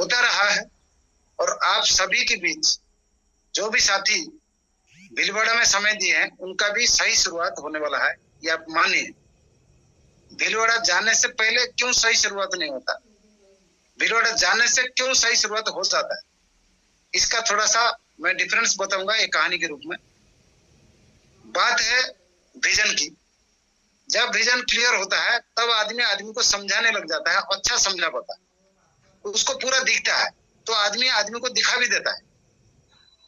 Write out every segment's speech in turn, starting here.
होता रहा है। और आप सभी के बीच जो भी साथी भीलवाड़ा में समय दिए हैं उनका भी सही शुरुआत होने वाला है, ये आप मानिए। भीलवाड़ा जाने से पहले क्यों सही शुरुआत नहीं होता, भीलवाड़ा जाने से क्यों सही शुरुआत हो जाता है, इसका थोड़ा सा मैं डिफरेंस बताऊंगा एक कहानी के रूप में। बात है विजन की। जब विजन क्लियर होता है तब आदमी को समझाने लग जाता है, अच्छा समझा पाता है, उसको पूरा दिखता है तो आदमी को दिखा भी देता है।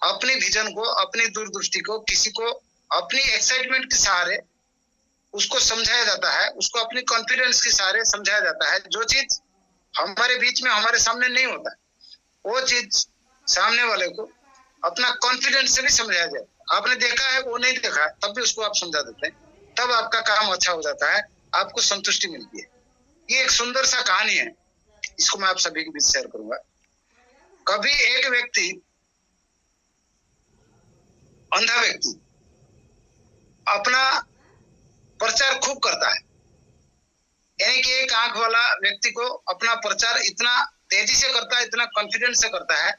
अपनी विजन को, अपनी दूरदृष्टि को, किसी को अपनी एक्साइटमेंट के सहारे उसको समझाया जाता है, उसको अपनी कॉन्फिडेंस के सहारे समझाया जाता है। जो चीज हमारे बीच में हमारे सामने नहीं होता वो चीज सामने वाले को अपना कॉन्फिडेंस से भी समझाया जाए। आपने देखा है, वो नहीं देखा है, तब भी उसको आप समझा देते हैं, तब आपका काम अच्छा हो जाता है, आपको संतुष्टि मिलती है। ये एक सुंदर सा कहानी है, इसको मैं आप सभी के बीच शेयर करूंगा। कभी एक व्यक्ति, अंधा व्यक्ति, अपना प्रचार खूब करता है, यानी कि एक आंख वाला व्यक्ति को अपना प्रचार इतना तेजी से करता है, इतना कॉन्फिडेंस से करता है,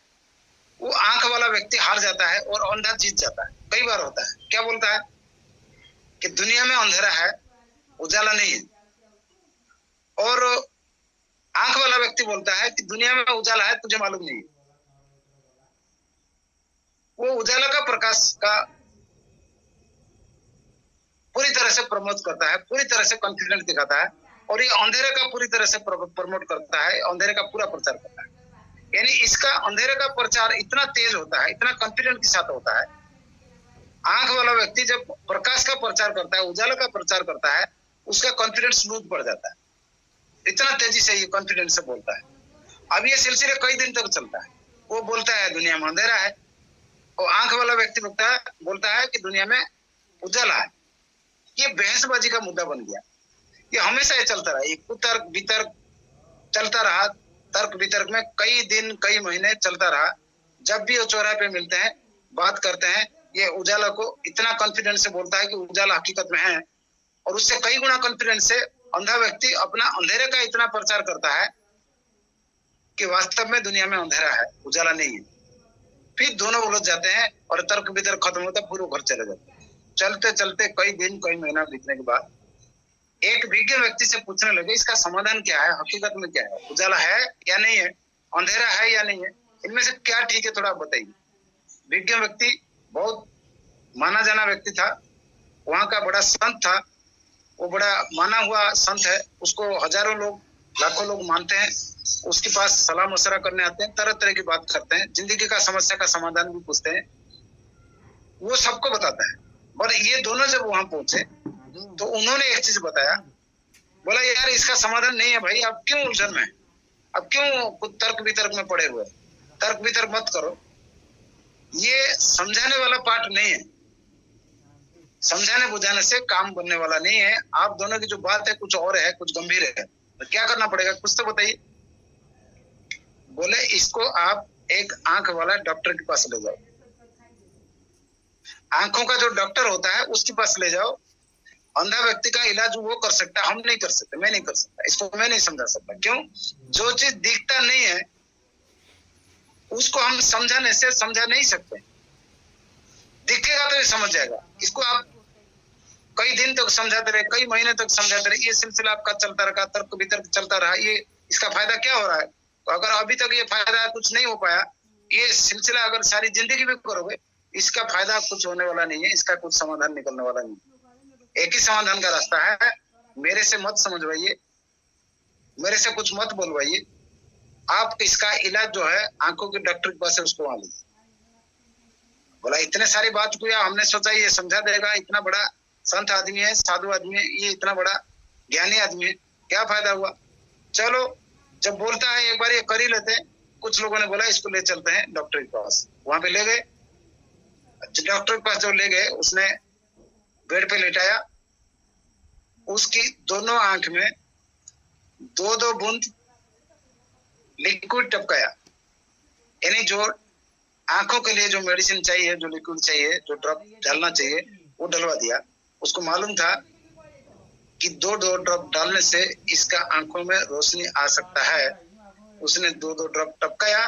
वो आंख वाला व्यक्ति हार जाता है और अंधा जीत जाता है। कई बार होता है, क्या बोलता है कि दुनिया में अंधेरा है, उजाला नहीं है। और आंख वाला व्यक्ति बोलता है कि दुनिया में उजाला है, तुझे मालूम नहीं है। वो उजाला का, प्रकाश का पूरी तरह से प्रमोट करता है, पूरी तरह से कॉन्फिडेंस दिखाता है, और ये अंधेरे का पूरी तरह से प्रमोट करता है, अंधेरे का पूरा प्रचार करता है। यानी इसका अंधेरे का प्रचार इतना तेज होता है, इतना कॉन्फिडेंस के साथ होता है। आंख वाला व्यक्ति जब प्रकाश का प्रचार करता है, उजाला का प्रचार करता है, उसका कॉन्फिडेंस लूज पड़ जाता है, इतना तेजी से ये कॉन्फिडेंस से बोलता है। अब ये सिलसिले कई दिन तक चलता है। वो बोलता है दुनिया में अंधेरा है, और आंख वाला व्यक्ति बोलता है कि दुनिया में उजाला है। ये बहसबाजी का मुद्दा बन गया। ये हमेशा ये चलता रहा, ये कुतर्क वितर्क चलता रहा, तर्क वितर्क में कई दिन कई महीने चलता रहा। जब भी वो चौराहे पे मिलते हैं, बात करते हैं, ये उजाला को इतना कॉन्फिडेंस से बोलता है कि उजाला हकीकत में है, और उससे कई गुना कॉन्फिडेंस से अंधा व्यक्ति अपना अंधेरे का इतना प्रचार करता है कि वास्तव में दुनिया में अंधेरा है, उजाला नहीं है। फिर दोनों उलझ जाते हैं और तर्क वितर्क खत्म होता है, पूरे घर चले जाते हैं। चलते चलते कई दिन कई महीना बीतने के बाद एक विज्ञ व्यक्ति से पूछने लगे, इसका समाधान क्या है, हकीकत में क्या है, उजाला है या नहीं है, अंधेरा है या नहीं है, इनमें से क्या ठीक है, थोड़ा बताइए। विज्ञ व्यक्ति बहुत माना जाना व्यक्ति था, वहां का बड़ा संत था, वो बड़ा माना हुआ संत है, उसको हजारों लोग, लाखों लोग मानते हैं। उसके पास सलाह मशवरा करने आते हैं, तरह तरह की बात करते हैं, जिंदगी का समस्या का समाधान भी पूछते हैं, वो सबको बताता है। और ये दोनों जब वहां पहुंचे तो उन्होंने एक चीज बताया, बोला यार इसका समाधान नहीं है भाई, आप क्यों उलझन में, अब क्यों कुछ तर्क वितर्क में पड़े हुए, तर्क वितर्क मत करो, ये समझाने वाला पार्ट नहीं है, समझाने बुझाने से काम बनने वाला नहीं है। आप दोनों की जो बात है कुछ और है, कुछ गंभीर है, तो क्या करना पड़ेगा, कुछ तो बताइए। बोले इसको आप एक आंख वाला डॉक्टर के पास ले जाओ, आंखों का जो डॉक्टर होता है उसके पास ले जाओ, अंधा व्यक्ति का इलाज वो कर सकता है, हम नहीं कर सकते, मैं नहीं कर सकता, इसको मैं नहीं समझा सकता। क्यों? जो चीज दिखता नहीं है उसको हम समझाने से समझा नहीं सकते, दिखेगा तो ये समझ जाएगा। इसको आप कई दिन तक समझाते रहे, कई महीने तक समझाते रहे, ये सिलसिला आपका चलता रहा, तर्क वितर्क चलता रहा, ये इसका फायदा क्या हो रहा है? तो अगर अभी तक ये फायदा कुछ नहीं हो पाया, ये सिलसिला अगर सारी जिंदगी में करोगे, इसका फायदा कुछ होने वाला नहीं है, इसका कुछ समाधान निकलने वाला नहीं है। एक ही समाधान का रास्ता है, मेरे से मत समझवाइए, मेरे से कुछ मत बोलवाइए, आप इसका इलाज जो है आंखों के डॉक्टर के पास है, उसको वहां लीजिए। बोला इतने सारी बात किया, हमने सोचा ये समझा देगा, इतना बड़ा संत आदमी है, साधु आदमी है, ये इतना बड़ा ज्ञानी आदमी है, क्या फायदा हुआ। चलो जब बोलता है एक बार ये कर ही लेते हैं। कुछ लोगों ने बोला इसको ले चलते हैं डॉक्टर के पास, वहां पे ले गए। डॉक्टर के पास जो ले गए, उसने बेड पे लेटाया, उसकी दोनों आंख में 2-2 बूंद लिक्विड टपकाया, यानी जो आंखों के लिए जो मेडिसिन चाहिए, जो लिक्विड चाहिए, जो ड्रॉप डालना चाहिए, वो डलवा दिया। उसको मालूम था कि 2 ड्रॉप डालने से इसका आंखों में रोशनी आ सकता है, उसने 2-2 ड्रॉप टपकाया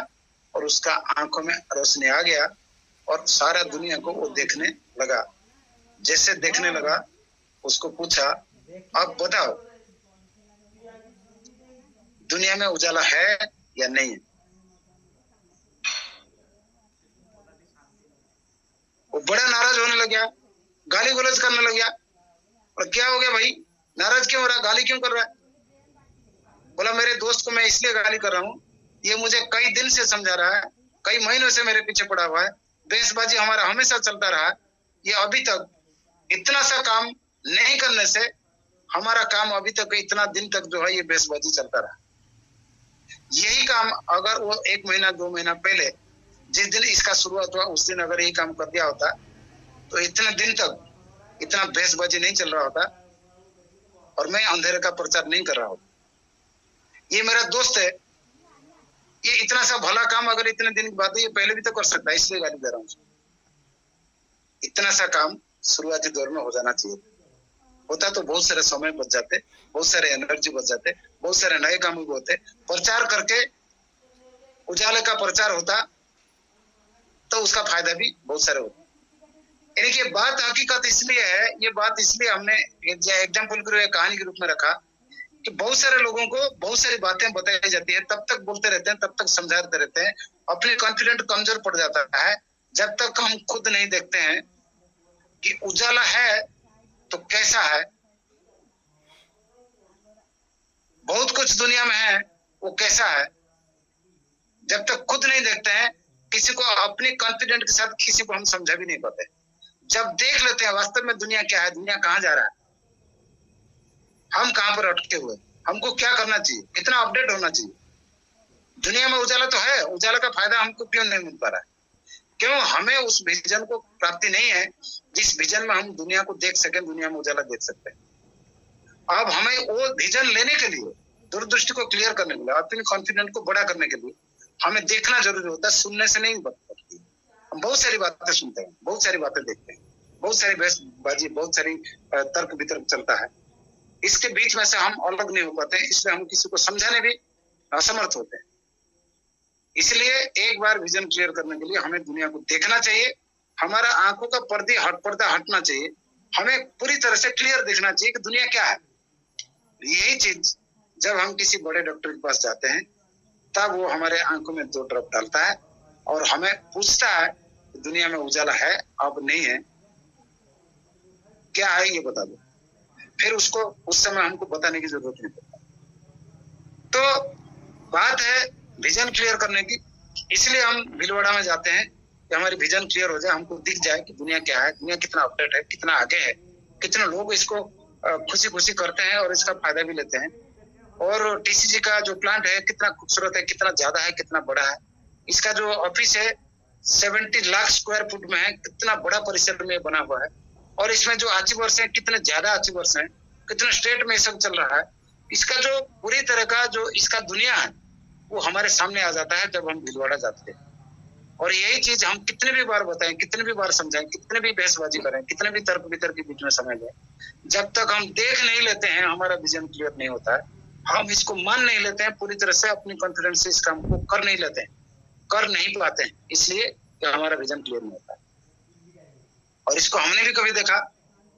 और उसका आंखों में रोशनी आ गया और सारा दुनिया को वो देखने लगा। जैसे देखने लगा उसको पूछा, अब बताओ दुनिया में उजाला है या नहीं है? वो बड़ा नाराज होने लग गया, गाली गलौज करने लग गया। और क्या हो गया भाई, नाराज क्यों हो रहा, गाली क्यों कर रहा है? बोला मेरे दोस्त को मैं इसलिए गाली कर रहा हूँ, ये मुझे कई दिन से समझा रहा है, कई महीनों से मेरे पीछे पड़ा हुआ है, बहसबाजी हमारा हमेशा चलता रहा, ये अभी तक इतना सा काम नहीं करने से हमारा काम अभी तक इतना दिन तक जो है ये बहसबाजी चलता रहा। यही काम अगर वो 1 महीना 2 महीना पहले जिस दिन इसका शुरुआत हुआ उस दिन अगर यही काम कर दिया होता तो इतने दिन तक इतना बहसबाजी नहीं चल रहा होता और मैं अंधेरे का प्रचार नहीं कर रहा होता। ये मेरा दोस्त है, ये इतना सा भला काम अगर इतने दिन बाद ये पहले भी तो कर सकता है, इसलिए गाली दे रहा हूँ। इतना सा काम शुरुआती दौर में हो जाना चाहिए, होता तो बहुत सारे समय बच जाते, बहुत सारे एनर्जी बच जाते, बहुत सारे नए काम भी होते, प्रचार करके उजाले का प्रचार होता तो उसका फायदा भी बहुत सारे होता। यानी कि बात हकीकत इसलिए है, ये बात इसलिए हमने एग्जाम्पल के रूप कहानी के रूप में रखा कि बहुत सारे लोगों को बहुत सारी बातें बताई जाती है, तब तक बोलते रहते हैं, तब तक समझाते रहते हैं, अपने कॉन्फिडेंट कमजोर पड़ जाता है जब तक हम खुद नहीं देखते हैं कि उजाला है तो कैसा है। बहुत कुछ दुनिया में है, वो कैसा है, जब तक खुद नहीं देखते हैं किसी को अपने कॉन्फिडेंट के साथ किसी को हम समझा भी नहीं पाते। जब देख लेते हैं वास्तव में दुनिया क्या है, दुनिया कहाँ जा रहा है, हम कहां पर अटके हुए, हमको क्या करना चाहिए, कितना अपडेट होना चाहिए। दुनिया में उजाला तो है, उजाला का फायदा हमको क्यों नहीं मिल पा रहा है? क्यों हमें उस विजन को प्राप्ति नहीं है जिस विजन में हम दुनिया को देख सकें, दुनिया में उजाला देख सकते हैं। अब हमें वो विजन लेने के लिए, दूरदृष्टि को क्लियर करने के लिए, अपने कॉन्फिडेंट को बड़ा करने के लिए हमें देखना जरूरी होता है, सुनने से नहीं बनती। हम बहुत सारी बातें सुनते हैं, बहुत सारी बातें देखते हैं, बहुत सारी बहसबाजी, बहुत सारी तर्क वितर्क चलता है, इसके बीच में से हम अलग नहीं हो पाते हैं, इसलिए हम किसी को समझाने भी असमर्थ होते हैं। इसलिए एक बार विजन क्लियर करने के लिए हमें दुनिया को देखना चाहिए, हमारा आंखों का पर्दा हटना चाहिए, हमें पूरी तरह से क्लियर देखना चाहिए कि दुनिया क्या है। यही चीज जब हम किसी बड़े डॉक्टर के पास जाते हैं तब वो हमारे आंखों में 2 ड्रॉप डालता है और हमें पूछता है दुनिया में उजाला है अब नहीं है, क्या है ये बता दो। फिर उसको उस समय हमको बताने की जरूरत नहीं पड़ती। तो बात है विजन क्लियर करने की, इसलिए हम भीलवाड़ा में जाते हैं कि हमारी विजन क्लियर हो जाए, हमको दिख जाए कि दुनिया क्या है, दुनिया कितना अपडेट है, कितना आगे है, कितने लोग इसको खुशी खुशी करते हैं और इसका फायदा भी लेते हैं। और टीसीजी का जो प्लांट है कितना खूबसूरत है, कितना ज्यादा है, कितना बड़ा है। इसका जो ऑफिस है 70 लाख स्क्वायर फुट में है, कितना बड़ा परिसर में बना हुआ है। और इसमें जो अचीवर्स हैं कितने ज्यादा अचीवर्स हैं, कितने स्टेट में सब चल रहा है। इसका जो पूरी तरह का जो इसका दुनिया है वो हमारे सामने आ जाता है जब हम भीलवाड़ा जाते हैं। और यही चीज हम कितने भी बार बताएं, कितने भी बार समझाएं, कितने भी बहसबाजी करें, कितने भी तर्क वितर्क के बीच में समय दें, जब तक हम देख नहीं लेते हैं हमारा विजन क्लियर नहीं होता है। हम इसको मान नहीं लेते हैं पूरी तरह से, अपनी कॉन्फिडेंस से इस काम को कर नहीं लेते हैं, कर नहीं पाते हैं, इसलिए हमारा विजन क्लियर नहीं होता है। और इसको हमने भी कभी देखा,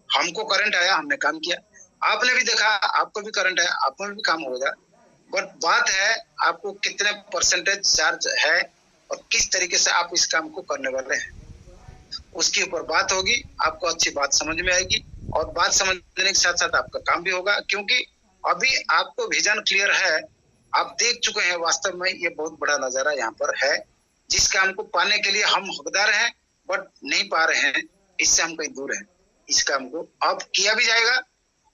हमको करंट आया, हमने काम किया, आपने भी देखा, आपको भी करंट आया, आप में भी काम होगा। बट बात है आपको कितने परसेंटेज चार्ज है और किस तरीके से आप इस काम को करने वाले हैं, उसके ऊपर बात होगी। आपको अच्छी बात समझ में आएगी और बात समझने के साथ साथ आपका काम भी होगा, क्योंकि अभी आपको विजन क्लियर है, आप देख चुके हैं वास्तव में ये बहुत बड़ा नजारा यहाँ पर है, जिस काम को पाने के लिए हम हकदार हैं बट नहीं पा रहे हैं, इससे हम कहीं दूर हैं। इस काम को अब किया भी जाएगा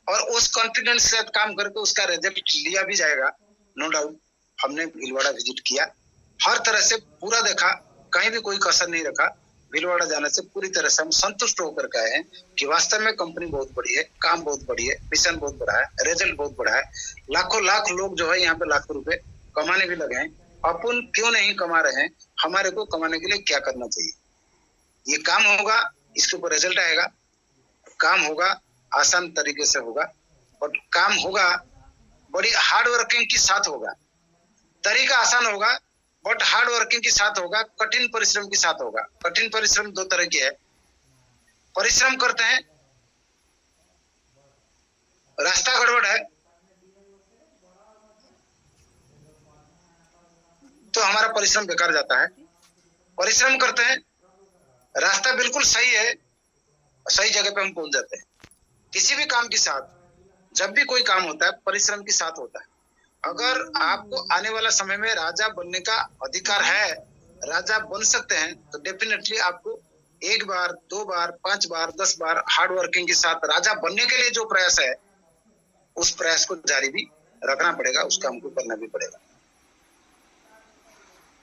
और उस कॉन्फिडेंस से काम करके उसका रिजल्ट लिया भी जाएगा, नो डाउट। हमने भीलवाड़ा विजिट किया, हर तरह से पूरा देखा, कहीं भी कोई कसर नहीं रखा। भीलवाड़ा जाने से पूरी तरह से हम संतुष्ट होकर के आए हैं कि वास्तव में कंपनी बहुत बड़ी है, काम बहुत बड़ी है, मिशन बहुत बड़ा है, रिजल्ट बहुत बड़ा है। लाखों लाख लोग जो है यहाँ पे लाखों रुपए कमाने भी लगे हैं। अपन क्यों नहीं कमा रहे हैं? हमारे को कमाने के लिए क्या करना चाहिए? ये काम होगा, इसके ऊपर रिजल्ट आएगा। काम होगा आसान तरीके से होगा और काम होगा बड़ी हार्ड वर्किंग के साथ होगा, तरीका आसान होगा, बट हार्ड वर्किंग के साथ होगा, कठिन परिश्रम के साथ होगा। कठिन परिश्रम दो तरह की है। परिश्रम करते हैं, रास्ता गड़बड़ है तो हमारा परिश्रम बेकार जाता है। परिश्रम करते हैं, रास्ता बिल्कुल सही है, सही जगह पे हम पहुंच जाते हैं। किसी भी काम के साथ, जब भी कोई काम होता है, परिश्रम के साथ होता है। अगर आपको आने वाला समय में राजा बनने का अधिकार है, राजा बन सकते हैं, तो डेफिनेटली आपको 1 बार, 2 बार, 5 बार, 10 बार हार्ड वर्किंग के साथ राजा बनने के लिए जो प्रयास है, उस प्रयास को जारी भी रखना पड़ेगा, उस काम को करना भी पड़ेगा।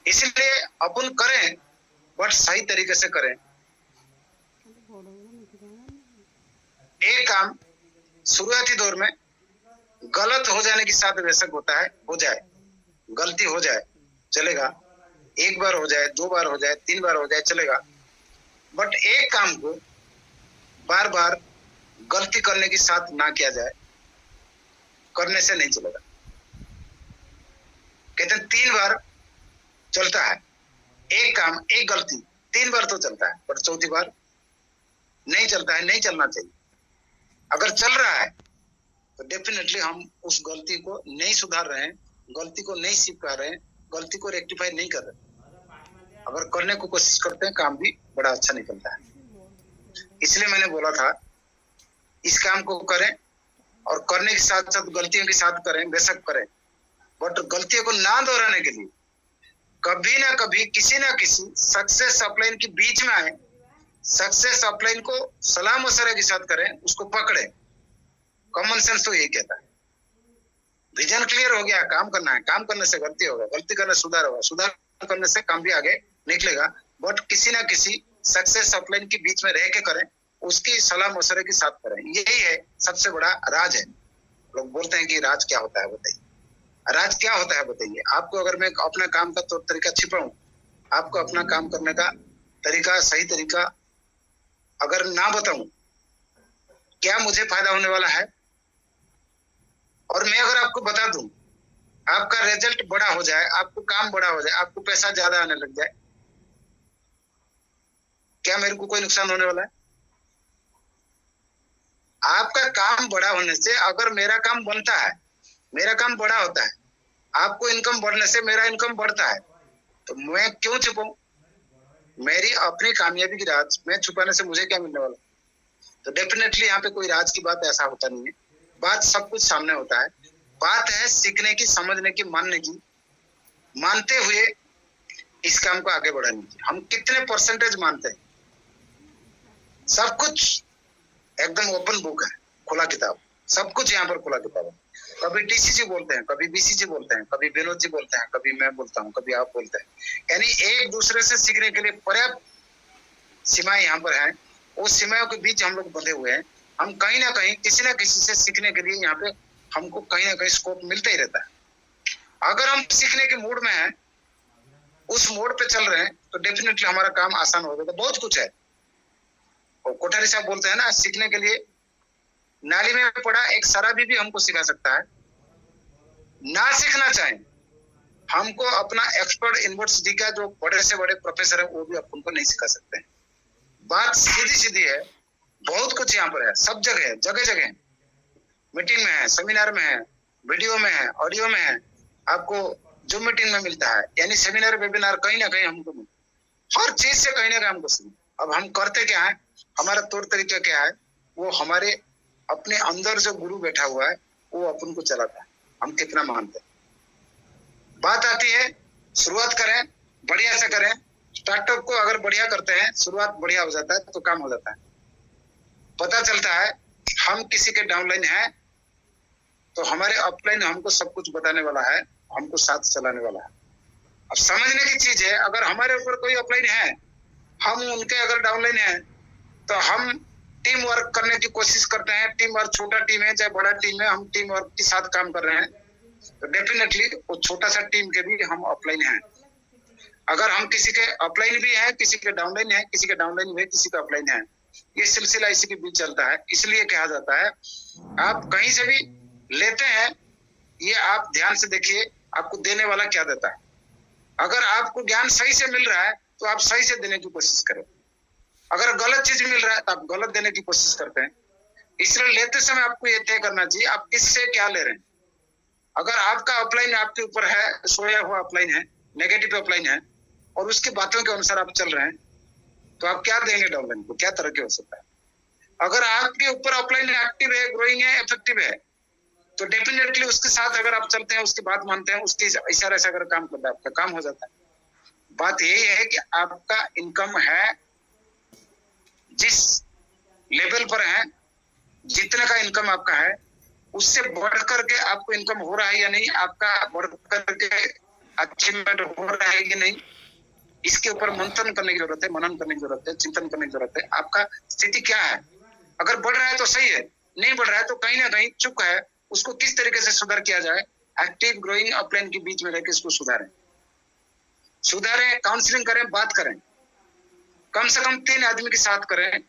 इसलिए अपन करें, बट सही तरीके से करें। एक काम शुरुआती दौर में गलत हो जाने के साथ बेशक होता है, हो जाए, गलती हो जाए, चलेगा। 1 बार हो जाए, 2 बार हो जाए, 3 बार हो जाए, चलेगा। बट एक काम को बार बार गलती करने के साथ ना किया जाए, करने से नहीं चलेगा। कहते हैं 3 बार चलता है एक काम, एक गलती 3 बार तो चलता है, पर चौथी बार नहीं चलता है, नहीं चलना चाहिए। अगर चल रहा है तो डेफिनेटली हम उस गलती को नहीं सुधार रहे हैं, गलती को नहीं सीख पा रहे हैं, गलती को रेक्टिफाई नहीं कर रहे। अगर करने को कोशिश करते हैं, काम भी बड़ा अच्छा निकलता है। इसलिए मैंने बोला था इस काम को करें, और करने के साथ साथ गलतियों के साथ करें, बेशक करें, बट गलतियों को ना दोहराने के लिए कभी ना कभी किसी ना किसी सक्सेस अपलाइन के बीच में आए, सक्सेस अपलाइन को सलाह मशवरे के साथ करें, उसको पकड़े। कॉमन सेंस तो यही कहता है। विजन क्लियर हो गया, काम करना है, काम करने से गलती होगा, गलती करने से सुधार होगा, सुधार करने से काम भी आगे निकलेगा, बट किसी ना किसी सक्सेस अपलाइन के बीच में रह के करें, उसकी सलाह मशवरे के साथ करें। यही है सबसे बड़ा राज है। लोग बोलते हैं कि राज क्या होता है, बताइए राज क्या होता है, बताइए। आपको अगर मैं अपना काम का तौर तरीका छिपाऊं, आपको अपना काम करने का तरीका, सही तरीका अगर ना बताऊं, क्या मुझे फायदा होने वाला है? और मैं अगर आपको बता दूं, आपका रिजल्ट बड़ा हो जाए, आपको काम बड़ा हो जाए, आपको पैसा ज्यादा आने लग जाए, क्या मेरे को कोई नुकसान होने वाला है? आपका काम बड़ा होने से अगर मेरा काम बनता है, मेरा काम बड़ा होता है, आपको इनकम बढ़ने से मेरा इनकम बढ़ता है, तो मैं क्यों छुपाऊं? मेरी अपनी कामयाबी की राज मैं छुपाने से मुझे क्या मिलने वाला? तो डेफिनेटली यहाँ पे कोई राज की बात ऐसा होता नहीं है। बात सब कुछ सामने होता है। बात है सीखने की, समझने की, मानने की, मानते हुए इस काम को आगे बढ़ाने की। हम कितने परसेंटेज मानते हैं? सब कुछ एकदम ओपन बुक है, खुला किताब, सब कुछ यहाँ पर खुला किताब है। कभी टीसीजी बोलते हैं, कभी बीसीजी बोलते हैं, कभी विनोद जी बोलते हैं, कभी मैं बोलता हूँ, कभी आप बोलते हैं। यानी एक दूसरे से सीखने के लिए पर्याप्त सीमाएं यहाँ पर हैं। उस सीमाओं के बीच हम लोग बंधे हुए हैं। हम कहीं ना कहीं किसी ना किसी से सीखने के लिए यहाँ पे हमको कहीं ना कहीं स्कोप मिलता ही रहता है। अगर हम सीखने के मूड में हैं, उस मोड पे चल रहे हैं, तो डेफिनेटली हमारा काम आसान हो जाएगा। बहुत कुछ है। और कोठारी साहब बोलते हैं ना, सीखने के लिए नाली में पड़ा एक शराबी भी हमको सिखा सकता है। ना सीखना चाहें, हमको अपना एक्सपर्ट यूनिवर्सिटी का जो बड़े से बड़े प्रोफेसर है, वो भी अपन को नहीं सिखा सकते हैं। बात सीधी सीधी है। बहुत कुछ यहाँ पर है, सब जगह, जगह जगह मीटिंग में है, सेमिनार में है, वीडियो में है, ऑडियो में है, आपको जो मीटिंग में मिलता है, यानी सेमिनार वेबिनार कहीं ना कहीं हमको हर चीज से कहीं ना कहीं हमको सीखना। अब हम करते क्या है, हमारा तौर तरीका क्या है, वो हमारे अपने अंदर जो गुरु बैठा हुआ है, वो अपन को चलाता है, हम कितना मानते हैं। बात आती है, शुरुआत करें, बढ़िया से करें। स्टार्टअप को अगर बढ़िया करते हैं, शुरुआत बढ़िया हो जाता है, तो काम हो जाता है। पता चलता है हम किसी के डाउनलाइन है, तो हमारे अपलाइन हमको सब कुछ बताने वाला है, हमको साथ चलाने वाला है। अब समझने की चीज है, अगर हमारे ऊपर कोई अपलाइन है, हम उनके अगर डाउनलाइन है, तो हम टीम वर्क करने की कोशिश करते हैं। टीम वर्क, छोटा टीम है चाहे बड़ा टीम है, हम टीम वर्क के साथ काम कर रहे हैं, तो डेफिनेटली वो छोटा सा टीम के भी हम अपलाइन हैं। अगर हम किसी के अपलाइन भी है, किसी के डाउनलाइन है, किसी के डाउनलाइन भी है, किसी का अपलाइन है, ये सिलसिला इसी के बीच चलता है। इसलिए कहा जाता है, आप कहीं से भी लेते हैं, ये आप ध्यान से देखिए, आपको देने वाला क्या देता है। अगर आपको ज्ञान सही से मिल रहा है तो आप सही से देने की कोशिश करें, अगर गलत चीज मिल रहा है तो आप गलत देने की कोशिश करते हैं। इसलिए लेते समय आपको ये तय करना चाहिए आप किससे क्या ले रहे हैं। अगर आपका अपलाइन आपके ऊपर है, सोया हुआ अपलाइन है, नेगेटिव अपलाइन है और उसकी बातों के अनुसार आप चल रहे हैं तो आप क्या देंगे डाउनलाइन को, क्या तरक्की हो सकता है। अगर आपके ऊपर अपलाइन एक्टिव है, ग्रोइंग है, इफेक्टिव है तो डेफिनेटली उसके साथ अगर आप चलते हैं, उसकी बात मानते हैं, उसके इशारे से अगर काम करता है आपका काम हो जाता है। बात यही है कि आपका इनकम है जिस लेवल पर है, जितने का इनकम आपका है उससे बढ़ करके आपको इनकम हो रहा है या नहीं, आपका बढ़ करके अचीवमेंट हो रहा है कि नहीं, इसके ऊपर मंथन करने की जरूरत है, मनन करने की जरूरत है, चिंतन करने की जरूरत है। आपका स्थिति क्या है, अगर बढ़ रहा है तो सही है, नहीं बढ़ रहा है तो कहीं ना कहीं चुक है, उसको किस तरीके से सुधार किया जाए। एक्टिव ग्रोइंग अपलाइन के बीच में रहकर इसको सुधारें, काउंसलिंग करें, बात करें, कम से कम 3 आदमी के साथ करें।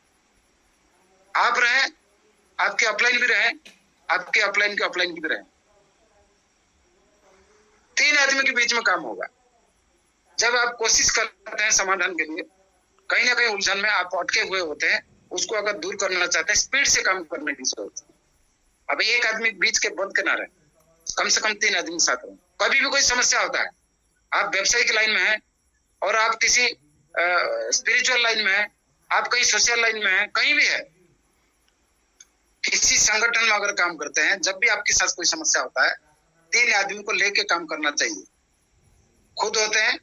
आप रहे, आपके अपलाइन भी रहे, आपके अपलाइन के अपलाइन भी रहे, 3 आदमी के बीच में काम होगा। जब आप कोशिश करते हैं समाधान के लिए, कहीं ना कहीं उलझन में आप अटके हुए होते हैं, उसको अगर दूर करना चाहते हैं, स्पीड से काम करने की जरूरत है। अभी एक आदमी बीच के बंद के ना रहे, कम से कम 3 आदमी साथ रहे। कभी भी कोई समस्या होता है, आप व्यवसायिक लाइन में हैं और आप किसी स्पिरिचुअल लाइन में हैं, आप कहीं सोशल लाइन में हैं, कहीं भी है, किसी संगठन में अगर काम करते हैं, जब भी आपके साथ कोई समस्या होता है 3 आदमी को लेके काम करना चाहिए। खुद होते हैं,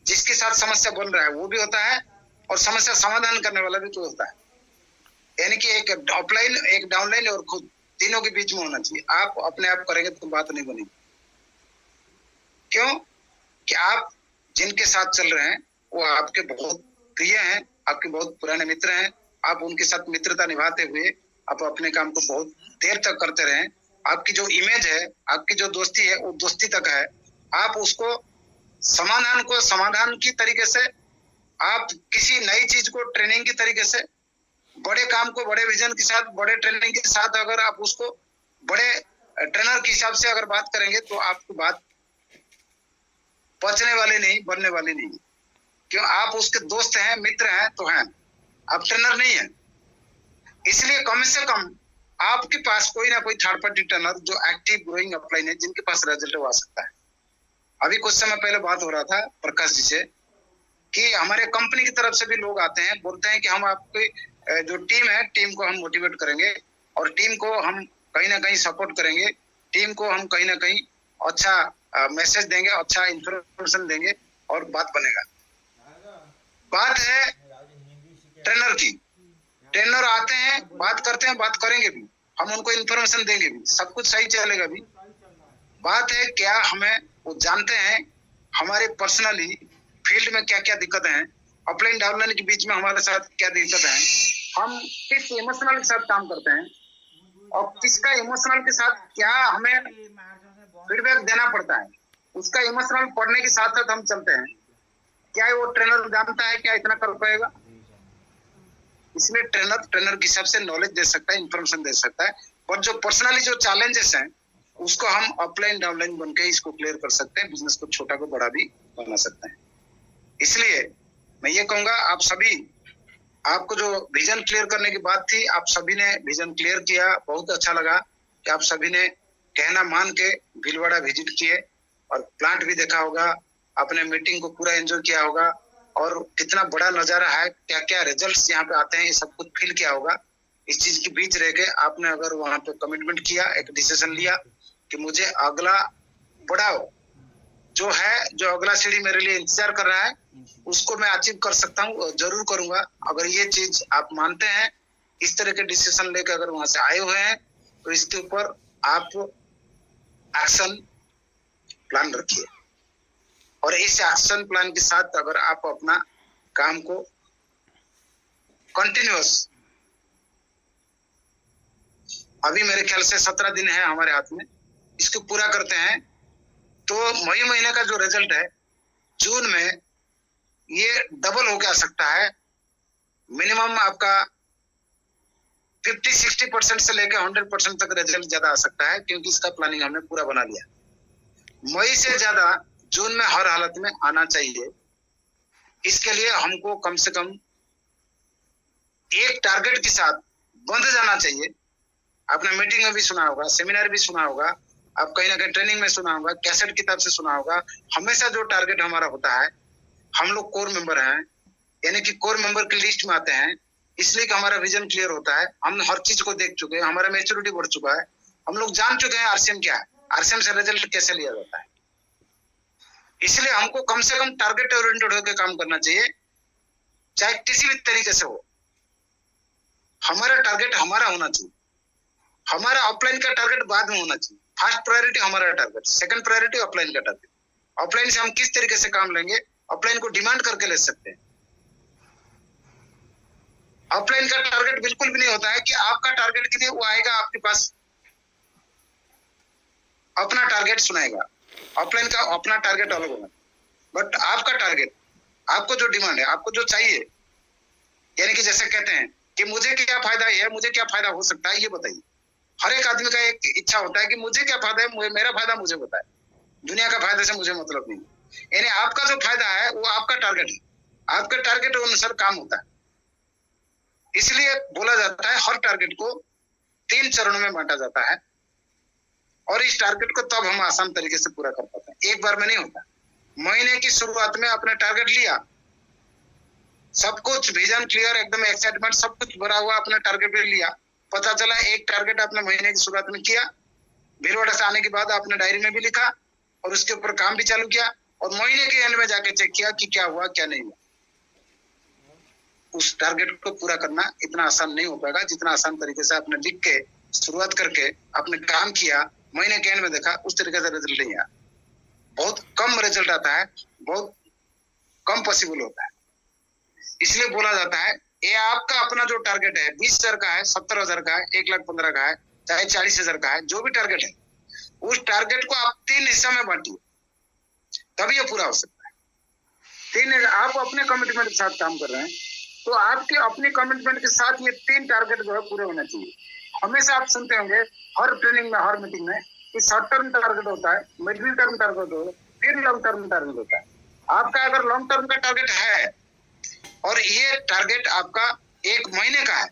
जिसके साथ समस्या बन रहा है वो भी होता है और समस्या समाधान करने वाला भी कोई होता है। यानी कि एक अपलाइन, एक डाउनलाइन और खुद, तीनों के बीच में होना चाहिए। आप अपने आप करेंगे तो बात नहीं बनेगी। क्यों कि आप जिनके साथ चल रहे हैं वो आपके बहुत प्रिय हैं, आपके बहुत पुराने मित्र हैं। आप उनके साथ मित्रता निभाते हुए आप अपने काम को बहुत देर तक करते रहें। आपकी जो इमेज है, आपकी जो दोस्ती है वो दोस्ती तक है। आप उसको समाधान की तरीके से, आप किसी नई चीज को ट्रेनिंग की तरीके से, बड़े काम को बड़े विजन के साथ, बड़े ट्रेनिंग के साथ अगर आप उसको बड़े ट्रेनर के हिसाब से अगर बात करेंगे तो आपकी बात पचने वाली नहीं, बनने वाली नहीं। क्यों, आप उसके दोस्त हैं, मित्र हैं तो हैं, आप ट्रेनर नहीं है। इसलिए कम से कम आपके पास कोई ना कोई थर्ड पार्टी ट्रेनर जो एक्टिव ग्रोइंग अपलाइन है, जिनके पास रिजल्ट आ सकता है। अभी कुछ समय पहले बात हो रहा था प्रकाश जी से कि हमारे कंपनी की तरफ से भी लोग आते हैं, बोलते हैं कि हम आपकी जो टीम है, टीम को हम मोटिवेट करेंगे और टीम को हम कहीं ना कहीं सपोर्ट करेंगे, टीम को हम कहीं ना कहीं अच्छा मैसेज देंगे, अच्छा इंफॉर्मेशन देंगे और बात बनेगा। बात है ट्रेनर की, ट्रेनर आते हैं, बात करते हैं, बात करेंगे भी, हम उनको इंफॉर्मेशन देंगे भी, सब कुछ सही चलेगा भी। बात है क्या हमें वो जानते हैं हमारे पर्सनली फील्ड में क्या क्या दिक्कतें हैं, अपलाइन डाउनलाइन के बीच में हमारे साथ क्या दिक्कतें हैं, हम किस इमोशनल के साथ काम करते हैं और किसका इमोशनल के साथ क्या हमें फीडबैक देना पड़ता है, उसका इमोशनल पढ़ने के साथ साथ हम चलते हैं। क्या वो ट्रेनर जानता है क्या इतना कर पाएगा? इसलिए ट्रेनर के हिसाब से नॉलेज दे सकता है, इंफॉर्मेशन दे सकता है, पर जो पर्सनली जो चैलेंजेस हैं उसको हम अपलाइन डाउनलाइन बन के इसको क्लियर कर सकते हैं, बिजनेस को छोटा को बड़ा भी बना सकते हैं। इसलिए मैं ये कहूंगा, आप सभी, आपको जो विजन क्लियर करने की बात थी, आप सभी ने विजन क्लियर किया। बहुत अच्छा लगा कि आप सभी ने कहना मान के भीलवाड़ा विजिट किए और प्लांट भी देखा होगा, आपने मीटिंग को पूरा एंजॉय किया होगा और कितना बड़ा नजारा है, क्या क्या रिजल्ट्स यहाँ पे आते हैं, ये सब कुछ फील किया होगा। इस चीज के बीच रह के आपने अगर वहां पे कमिटमेंट किया, एक डिसीजन लिया कि मुझे अगला बड़ा जो है, जो अगला सीढ़ी मेरे लिए इंतजार कर रहा है, उसको मैं अचीव कर सकता हूँ, जरूर करूंगा। अगर ये चीज आप मानते हैं, इस तरह के डिसीजन लेकर अगर वहां से आए हुए हैं, तो इसके ऊपर आप एक्शन प्लान रखिए और इस एक्शन प्लान के साथ अगर आप अपना काम को कंटिन्यूअस, अभी मेरे ख्याल से 17 दिन है हमारे हाथ में, इसको पूरा करते हैं तो मई महीने का जो रिजल्ट है जून में ये डबल होके आ सकता है। मिनिमम आपका 50-60% से लेकर 100% तक रिजल्ट ज्यादा आ सकता है, क्योंकि इसका प्लानिंग हमने पूरा बना लिया। मई से ज्यादा जून में हर हालत में आना चाहिए। इसके लिए हमको कम से कम एक टारगेट के साथ बंध जाना चाहिए। आपने मीटिंग में भी सुना होगा, सेमिनार भी सुना होगा, आप कहीं ना कहीं ट्रेनिंग में सुना होगा, कैसेट किताब से सुना होगा। हमेशा जो टारगेट हमारा होता है, हम लोग कोर मेंबर हैं, यानी कि कोर मेंबर की लिस्ट में आते हैं, इसलिए कि हमारा विजन क्लियर होता है। हम हर चीज को देख चुके हैं, हमारा मैच्योरिटी बढ़ चुका है, हम लोग जान चुके हैं आरसीएम क्या है, आरसीएम से रिजल्ट कैसे लिया जाता है। इसलिए हमको कम से कम टारगेट ओरिएंटेड होकर काम करना चाहिए, चाहे किसी भी तरीके से हो। हमारा टारगेट हमारा होना चाहिए। हमारा ऑफलाइन का टारगेट बाद में होना चाहिए। फर्स्ट प्रायोरिटी हमारा टारगेट, सेकंड प्रायोरिटी ऑफलाइन का टारगेट। ऑफलाइन से हम किस तरीके से काम लेंगे, ऑफलाइन को डिमांड करके ले सकते हैं। ऑफलाइन का टारगेट बिल्कुल भी नहीं होता है कि आपका टारगेट के लिए वो आएगा आपके पास, अपना टारगेट सुनाएगा। ऑफलाइन का अपना टारगेट अलग होगा, बट आपका टारगेट, आपको जो डिमांड है, आपको जो चाहिए, यानी कि जैसे कहते हैं कि मुझे क्या फायदा है, मुझे क्या फायदा हो सकता है, ये बताइए। हर एक आदमी का एक इच्छा होता है कि मुझे क्या फायदा है, मेरा फायदा मुझे बताए, दुनिया का फायदा से मुझे मतलब नहीं। यानी आपका जो फायदा है वो आपका टारगेट है, आपके टारगेट अनुसार काम होता है। इसलिए बोला जाता है हर टारगेट को 3 चरणों में बांटा जाता है, और इस टारगेट को तब हम आसान तरीके से पूरा कर पाते हैं, एक बार में नहीं होता। महीने की शुरुआत में आपने टारगेट लिया, सब कुछ विजन क्लियर, एकदम एक्साइटमेंट, सब कुछ भरा हुआ, अपने टारगेट पे लिया। पता चला एक टारगेट आपने महीने की शुरुआत में किया, भीलवाड़ा से आने के बाद आपने डायरी में भी लिखा और उसके ऊपर काम भी चालू किया, और महीने के एंड में जाके चेक किया कि क्या हुआ क्या नहीं हुआ। उस टारगेट को पूरा करना इतना आसान नहीं हो पाएगा जितना आसान तरीके से आपने लिख के शुरुआत करके आपने काम किया, महीने के एंड में देखा, उस तरीके से रिजल्ट नहीं आया। बहुत कम रिजल्ट आता है, बहुत कम पॉसिबल होता है। इसलिए बोला जाता है ये आपका अपना जो टारगेट है, 20,000 का है, 70,000 का है, 1,15,000 का है, चाहे 40,000 का है, जो भी टारगेट है, उस टारगेट को आप 3 हिस्सा में बांटिए, तभी ये पूरा हो सकता है। 3, आप अपने कमिटमेंट के साथ काम कर रहे हैं, तो आपके अपने कमिटमेंट के साथ ये 3 टारगेट जो है पूरे होने चाहिए। हमेशा आप सुनते होंगे हर ट्रेनिंग में, हर मीटिंग में, कि शॉर्ट टर्म टारगेट होता है, मिडिल टर्म टारगेट होता है, फिर लॉन्ग टर्म टारगेट होता है। आपका अगर लॉन्ग टर्म का टारगेट है और ये टारगेट आपका 1 महीने का है,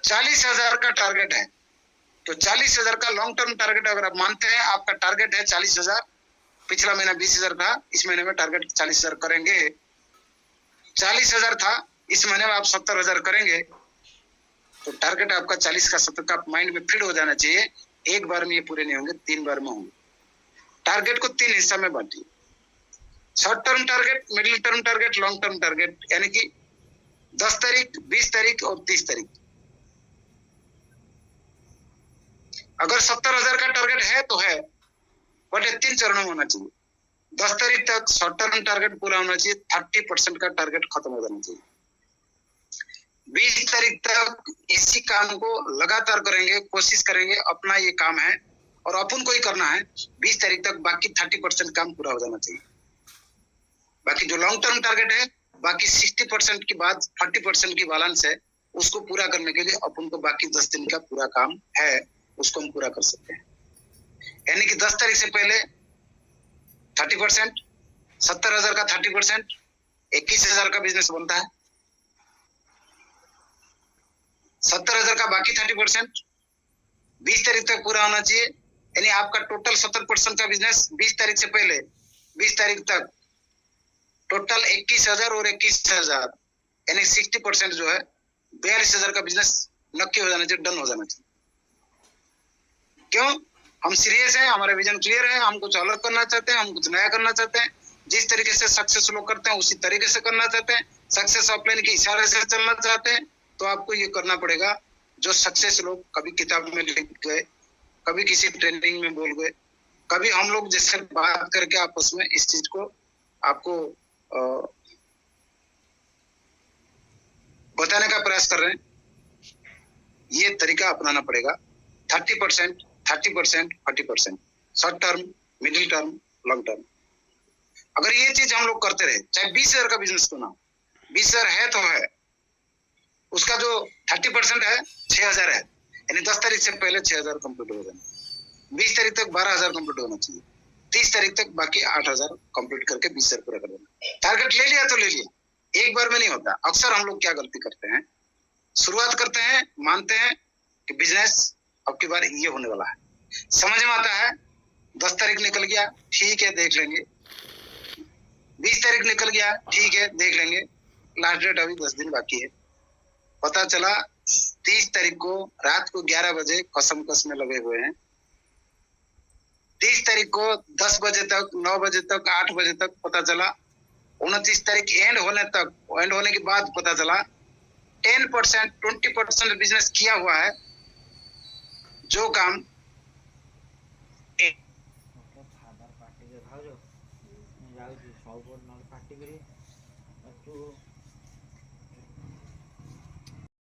40,000 का टारगेट है, तो 40,000 का लॉन्ग टर्म टारगेट अगर आप मानते हैं, आपका टारगेट है 40,000, पिछला महीना 20,000 था, इस महीने में टारगेट 40,000 करेंगे। 40,000 था, इस महीने में आप 70,000 करेंगे, तो टारगेट आपका 40 का 70 का माइंड में फिट हो जाना चाहिए। एक बार में ये पूरे नहीं होंगे, 3 बार में होंगे। टारगेट को 3 हिस्सा में बांटिए, short term target, middle term target, long term target, यानी कि 10 तारीख, 20 तारीख और 30 तारीख। अगर 70,000 का टारगेट है तो है, बट 3 चरणों में होना चाहिए। 10 तारीख तक शॉर्ट टर्म टारगेट पूरा होना चाहिए, 30% का टारगेट खत्म हो जाना चाहिए। 20 तारीख तक इसी काम को लगातार करेंगे, कोशिश करेंगे, अपना ये काम है और अपन को ही करना है। 20 तारीख तक बाकी 30% काम पूरा हो जाना चाहिए। बाकी जो लॉन्ग टर्म टारगेट है, बाकी 60% के बाद 40% की बैलेंस है, उसको पूरा करने के लिए अपन को बाकी 10 दिन का पूरा काम है, उसको हम पूरा कर सकते हैं। यानी कि 10 तारीख से पहले 30%, 70,000 का 30%, 21,000 का बिजनेस बनता है। 70,000 का बाकी 30%, 20 तारीख तक पूरा होना चाहिए। यानी आपका टोटल 70% का बिजनेस 20 तारीख से पहले 20 तारीख तक टोटल 21,000 और 21,000, यानी 60% जो है 42,000 का बिजनेस नक्की हो जाना चाहिए, डन हो जाना चाहिए। क्यों? हम सीरियस हैं, हमारा विजन क्लियर है, हम कुछ अलग करना चाहते हैं, हम कुछ नया करना चाहते हैं। जिस तरीके से सक्सेस लोग करते हैं उसी तरीके से करना चाहते हैं, सक्सेस ऑफलाइन के इशारे से चलना चाहते हैं, तो आपको ये करना पड़ेगा जो सक्सेस लोग कभी किताब में लिख गए, कभी किसी ट्रेनिंग में बोल गए, कभी हम लोग जैसे बात करके आपस में इस चीज को आपको बताने का प्रयास कर रहे हैं। ये तरीका अपनाना पड़ेगा। 30%, 30%, 40%, short term, middle term, long term. अगर ये चीज हम लोग करते रहे, चाहे 20,000 का बिजनेस क्यों ना हो, 20,000 है तो है, उसका जो 30% है 6,000 है, यानी 10 तारीख से पहले 6,000 कंप्लीट हो जाना, 20 तारीख तक 12,000 कंप्लीट होना चाहिए। 30 तारीख तक बाकी 8,000 कंप्लीट करके 20,000 पूरा कर देना। टारगेट ले लिया तो ले लिया, एक बार में नहीं होता। अक्सर हम लोग क्या गलती करते हैं, शुरुआत करते हैं, मानते हैं कि बिजनेस अब की बार ये होने वाला है, समझ में आता है, 10 तारीख निकल गया, ठीक है देख लेंगे, 20 तारीख निकल गया, ठीक है देख लेंगे, लास्ट डेट अभी 10 दिन बाकी है। पता चला 30 तारीख को रात को 11 बजे कसम कस में लगे हुए हैं, 30 तारीख को 10 बजे तक, 9 बजे तक, 8 बजे तक पता चला, 29 तारीख एंड होने के बाद पता चला 10% 20% बिजनेस किया हुआ है, जो काम